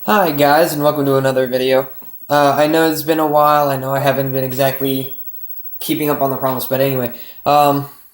Hi guys, and welcome to another video. I know it's been a while. I know I haven't been exactly keeping up on the promise, but anyway,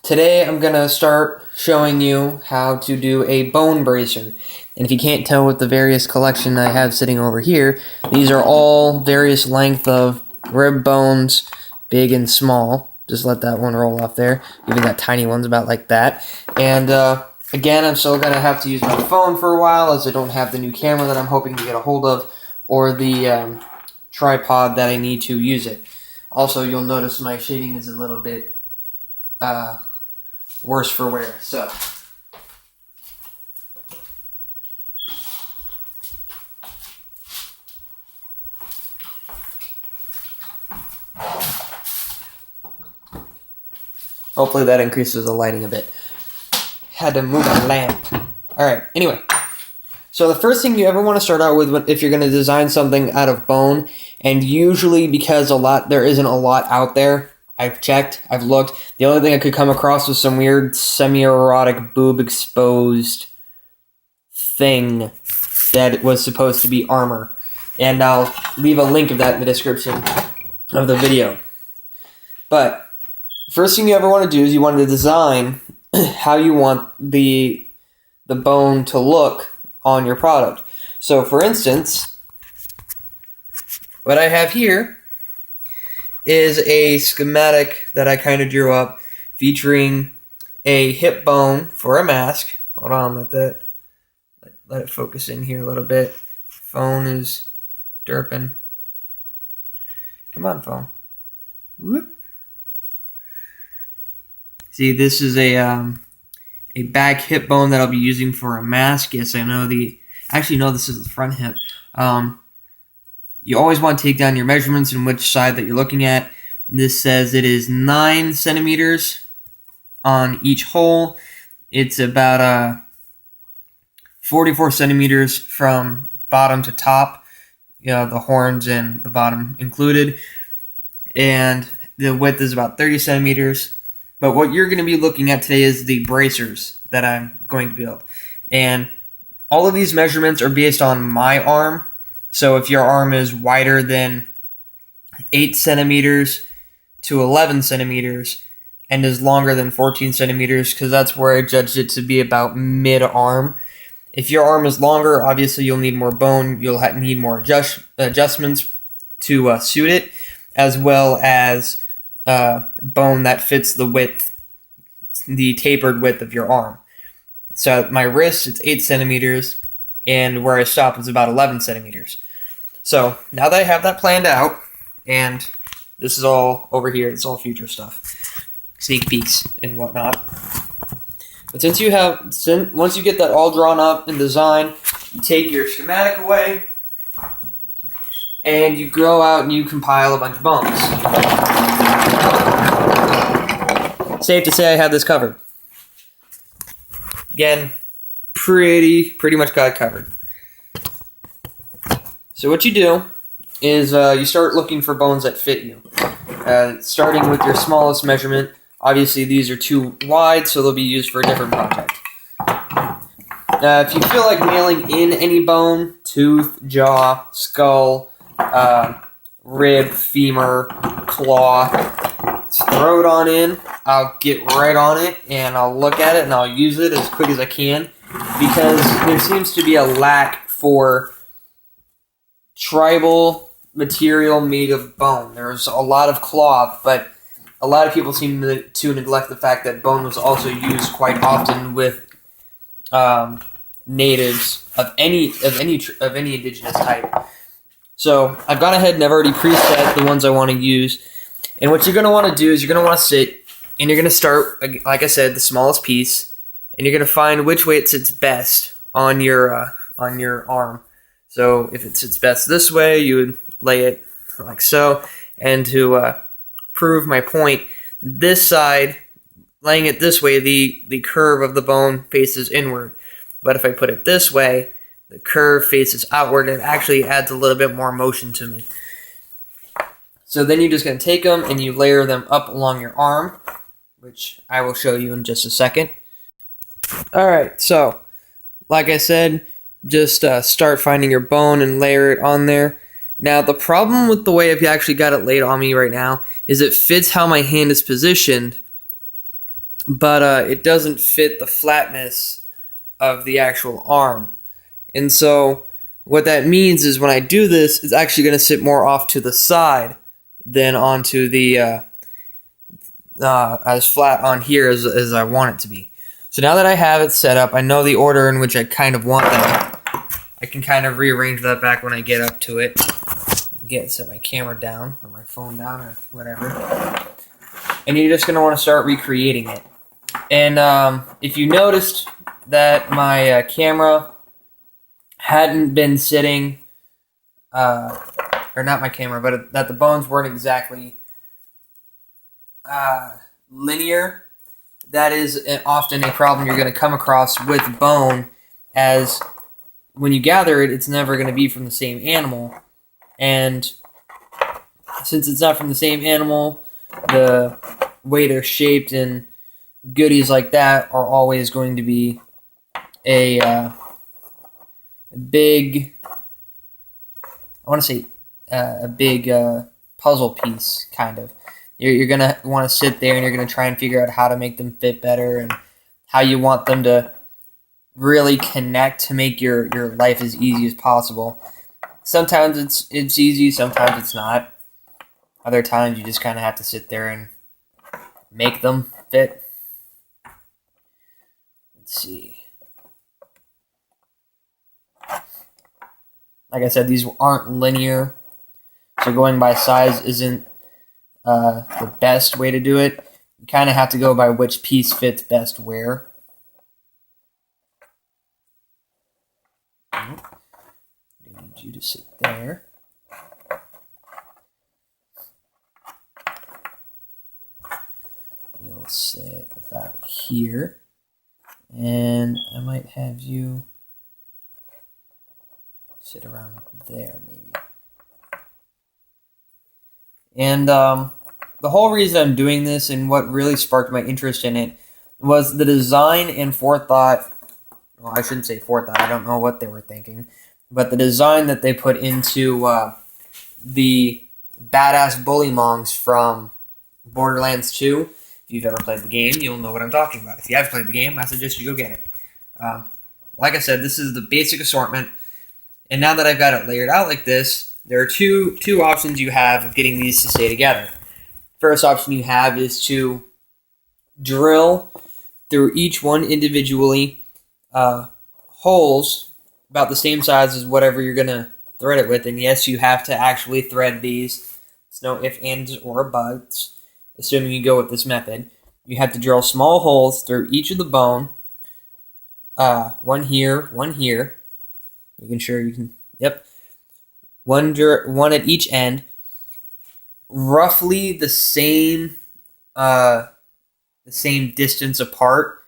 today I'm gonna start showing you how to do a bone bracer. And if you can't tell with the various collection I have sitting over here, these are all various length of rib bones, big and small. Just let that one roll off there. Even got tiny ones about like that. And again, I'm still going to have to use my phone for a while as I don't have the new camera that I'm hoping to get a hold of or the tripod that I need to use it. Also, you'll notice my shading is a little bit worse for wear. So, hopefully that increases the lighting a bit. Had to move my lamp. Alright, anyway. So the first thing you ever want to start out with if you're going to design something out of bone, and usually because there isn't a lot out there, I've checked, I've looked, the only thing I could come across was some weird semi-erotic boob exposed thing that was supposed to be armor. And I'll leave a link of that in the description of the video. But first thing you ever want to do is you want to design how you want the bone to look on your product. So for instance, what I have here is a schematic that I kind of drew up featuring a hip bone for a mask. Hold on, let it focus in here a little bit. Phone is derping. Come on, phone. Whoop. See, this is a back hip bone that I'll be using for a mask. Yes, I know actually, no, this is the front hip. You always want to take down your measurements and which side that you're looking at. This says it is 9 centimeters on each hole. It's about 44 centimeters from bottom to top, the horns and the bottom included. And the width is about 30 centimeters. But what you're going to be looking at today is the bracers that I'm going to build. And all of these measurements are based on my arm. So if your arm is wider than 8 centimeters to 11 centimeters and is longer than 14 centimeters, because that's where I judged it to be about mid-arm. If your arm is longer, obviously you'll need more bone. You'll need more adjustments to suit it, as well as bone that fits the width, the tapered width of your arm. So at my wrist, it's 8 centimeters, and where I stop is about 11 centimeters. So now that I have that planned out, and this is all over here, it's all future stuff, sneak peeks and whatnot. But once you get that all drawn up and designed, you take your schematic away, and you go out and you compile a bunch of bones. Safe to say I have this covered. Again, pretty much got it covered. So what you do is you start looking for bones that fit you. Starting with your smallest measurement. Obviously these are too wide, so they'll be used for a different project. If you feel like nailing in any bone, tooth, jaw, skull, rib, femur, claw, throw it on in. I'll get right on it and I'll look at it and I'll use it as quick as I can, because there seems to be a lack for tribal material made of bone. There's a lot of cloth, but a lot of people seem to neglect the fact that bone was also used quite often with natives of any indigenous type. So I've gone ahead and I've already preset the ones I want to use. And what you're going to want to do is you're going to want to sit, and you're going to start, like I said, the smallest piece, and you're going to find which way it sits best on your arm. So if it sits best this way, you would lay it like so. And to prove my point, this side, laying it this way, the curve of the bone faces inward. But if I put it this way, the curve faces outward, and it actually adds a little bit more motion to me. So then you're just going to take them and you layer them up along your arm, which I will show you in just a second. Alright, so like I said, just start finding your bone and layer it on there. Now, the problem with the way I've actually got it laid on me right now is it fits how my hand is positioned, but it doesn't fit the flatness of the actual arm. And so what that means is when I do this, it's actually going to sit more off to the side than onto the as flat on here as I want it to be. So now that I have it set up, I know the order in which I kind of want that. I can kind of rearrange that back when I get up to it. Set my camera down, or my phone down, or whatever. And you're just going to want to start recreating it. And if you noticed that my camera hadn't been sitting, or not my camera, but that the bones weren't exactly linear, that is often a problem you're going to come across with bone, as when you gather it, it's never going to be from the same animal. And since it's not from the same animal, the way they're shaped and goodies like that are always going to be a big, a big puzzle piece, kind of. You're going to want to sit there and you're going to try and figure out how to make them fit better and how you want them to really connect to make your life as easy as possible. Sometimes it's easy, sometimes it's not. Other times you just kind of have to sit there and make them fit. Let's see. Like I said, these aren't linear, so going by size isn't the best way to do it. You kind of have to go by which piece fits best where. I need you to sit there. You'll sit about here. And I might have you sit around there, maybe. And the whole reason I'm doing this and what really sparked my interest in it was the design and forethought. Well, I shouldn't say forethought. I don't know what they were thinking. But the design that they put into the badass bullymongs from Borderlands 2. If you've ever played the game, you'll know what I'm talking about. If you haven't played the game, I suggest you go get it. Like I said, this is the basic assortment. And now that I've got it layered out like this, there are two options you have of getting these to stay together. First option you have is to drill through each one individually holes about the same size as whatever you're going to thread it with. And yes, you have to actually thread these. It's no ifs, ands, or buts. Assuming you go with this method, you have to drill small holes through each of the bone. One here, making sure you can. Yep, one at each end, roughly the same distance apart,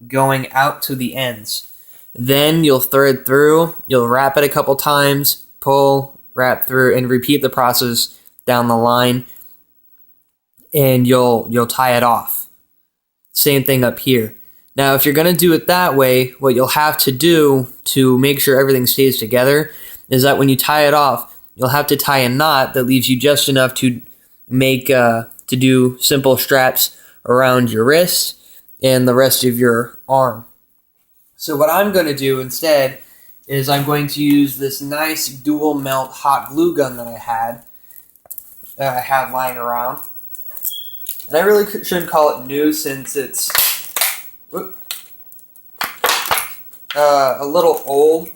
going out to the ends. Then you'll thread through. You'll wrap it a couple times, pull, wrap through, and repeat the process down the line. And you'll tie it off. Same thing up here. Now, if you're going to do it that way, what you'll have to do to make sure everything stays together is that when you tie it off, you'll have to tie a knot that leaves you just enough to make to do simple straps around your wrist and the rest of your arm. So what I'm going to do instead is I'm going to use this nice dual melt hot glue gun that I have lying around. And I really shouldn't call it new since it's a little old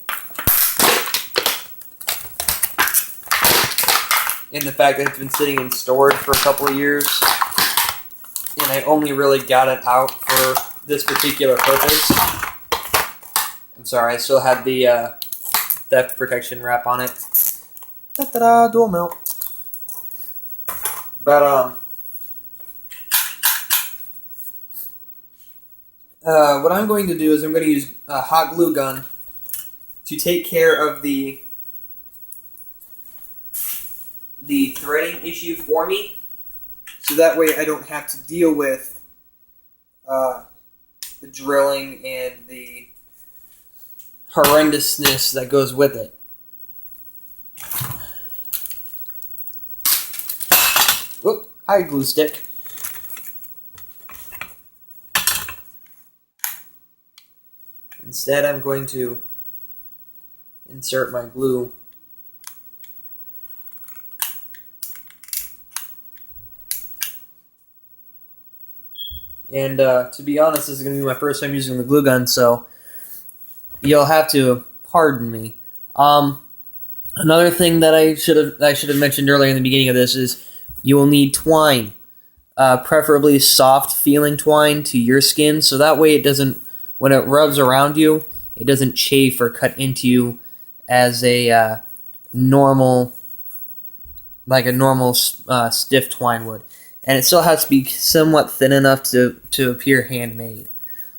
in the fact that it's been sitting in storage for a couple of years. And I only really got it out for this particular purpose. I'm sorry, I still had the theft protection wrap on it. Da-da-da, dual melt. But, what I'm going to do is I'm going to use a hot glue gun to take care of the threading issue for me, so that way I don't have to deal with the drilling and the horrendousness that goes with it. Whoop, hi glue stick. Instead, I'm going to insert my glue. And to be honest, this is going to be my first time using the glue gun, so you'll have to pardon me. Another thing that I should have mentioned earlier in the beginning of this is you will need twine, preferably soft feeling twine to your skin, so that way it doesn't, when it rubs around you, it doesn't chafe or cut into you as a normal stiff twine would. And it still has to be somewhat thin enough to appear handmade.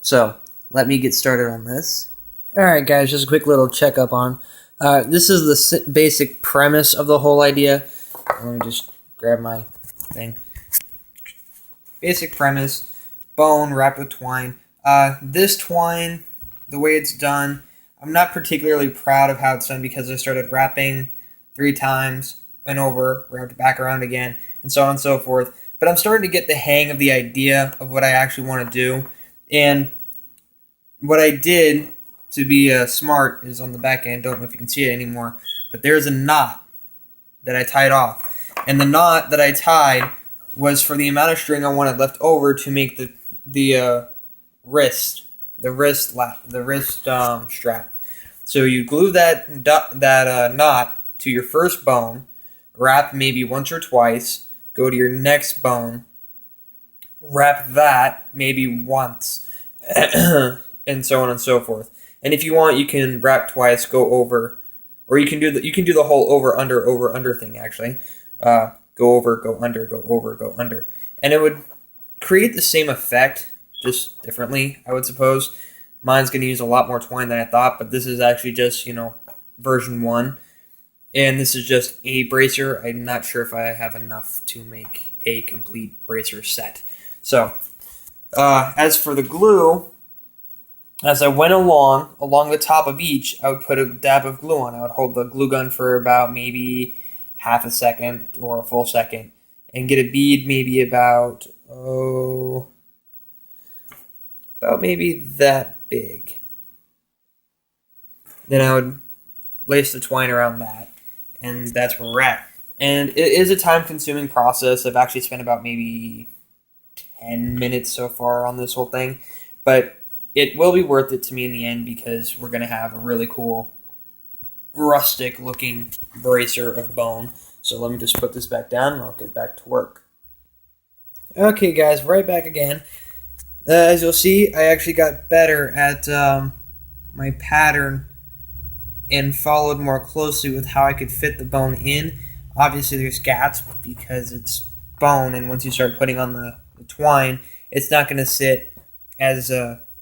So, let me get started on this. Alright guys, just a quick little checkup on. This is the basic premise of the whole idea. Let me just grab my thing. Basic premise, bone wrapped with twine. This twine, the way it's done, I'm not particularly proud of how it's done because I started wrapping 3 times and over, wrapped back around again, and so on and so forth. But I'm starting to get the hang of the idea of what I actually want to do. And what I did to be smart is on the back end, don't know if you can see it anymore, but there's a knot that I tied off. And the knot that I tied was for the amount of string I wanted left over to make the wrist strap. So you glue that knot to your first bone, wrap maybe once or twice, go to your next bone, wrap that maybe once, and so on and so forth. And if you want, you can wrap twice, go over, or you can do the whole over under thing actually. Go over, go under, go over, go under, and it would create the same effect, just differently, I would suppose. Mine's going to use a lot more twine than I thought, but this is actually just, version 1. And this is just a bracer. I'm not sure if I have enough to make a complete bracer set. So, as for the glue, as I went along the top of each, I would put a dab of glue on. I would hold the glue gun for about maybe half a second or a full second and get a bead maybe about maybe that big. Then I would lace the twine around that, and that's where we're at. And it is a time-consuming process. I've actually spent about maybe 10 minutes so far on this whole thing, but it will be worth it to me in the end because we're going to have a really cool rustic-looking bracer of bone. So let me just put this back down and I'll get back to work. Okay guys, right back again. As you'll see, I actually got better at my pattern and followed more closely with how I could fit the bone in. Obviously there's gaps because it's bone, and once you start putting on the twine, it's not going to sit as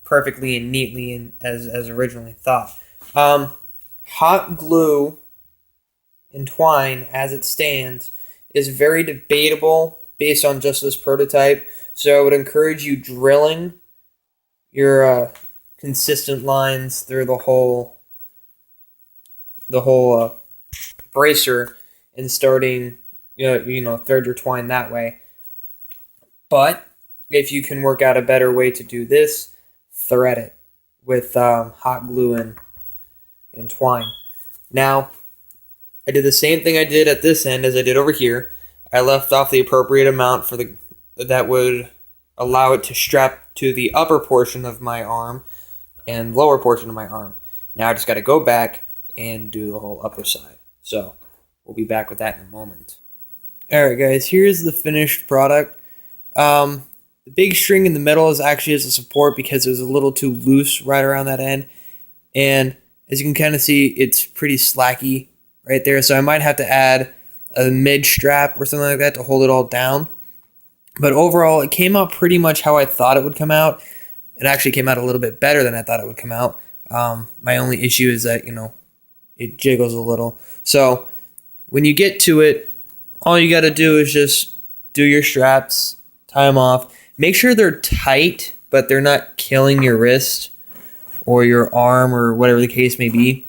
perfectly and neatly and as originally thought. Hot glue and twine as it stands is very debatable based on just this prototype, so I would encourage you drilling your consistent lines through the whole bracer and starting thread your twine that way. But if you can work out a better way to do this, thread it with hot glue and twine. Now, I did the same thing I did at this end as I did over here. I left off the appropriate amount that would allow it to strap to the upper portion of my arm and lower portion of my arm. Now I just got to go back and do the whole upper side. So we'll be back with that in a moment. Alright guys, here's the finished product. The big string in the middle is actually as a support because it was a little too loose right around that end. And as you can kind of see, it's pretty slacky right there. So I might have to add a mid strap or something like that to hold it all down. But overall, it came out pretty much how I thought it would come out. It actually came out a little bit better than I thought it would come out. My only issue is that, it jiggles a little. So when you get to it, all you got to do is just do your straps, tie them off. Make sure they're tight, but they're not killing your wrist or your arm or whatever the case may be.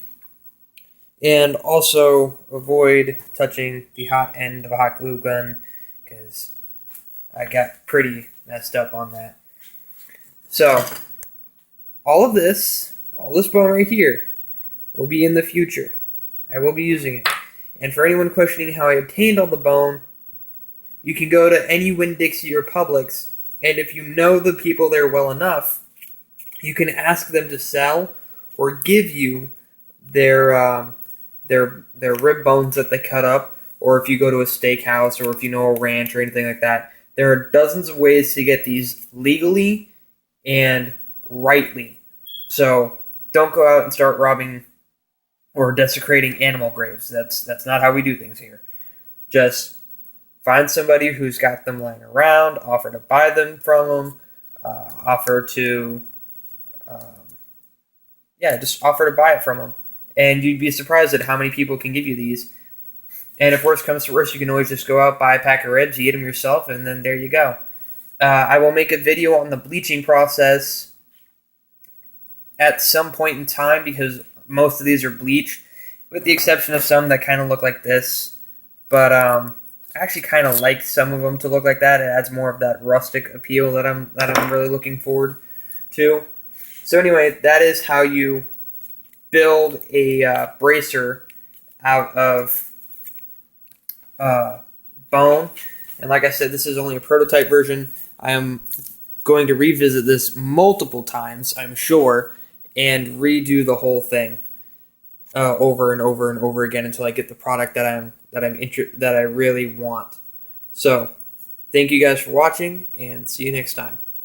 And also avoid touching the hot end of a hot glue gun because I got pretty messed up on that. So all this bone right here will be in the future. I will be using it. And for anyone questioning how I obtained all the bone, you can go to any Winn-Dixie or Publix, and if you know the people there well enough, you can ask them to sell or give you their rib bones that they cut up, or if you go to a steakhouse, or if you know a ranch or anything like that. There are dozens of ways to get these legally and rightly. So don't go out and start robbing or desecrating animal graves. That's not how we do things here. Just find somebody who's got them lying around, offer to buy them from them, just offer to buy it from them. And you'd be surprised at how many people can give you these. And if worse comes to worse, you can always just go out, buy a pack of ribs, you eat them yourself, and then there you go. I will make a video on the bleaching process at some point in time because most of these are bleached, with the exception of some that kind of look like this. But I actually kind of like some of them to look like that. It adds more of that rustic appeal that I'm really looking forward to. So anyway, that is how you build a bracer out of bone. And like I said, this is only a prototype version. I am going to revisit this multiple times, I'm sure, and redo the whole thing over and over and over again until I get the product that I really want. So, thank you guys for watching, and see you next time.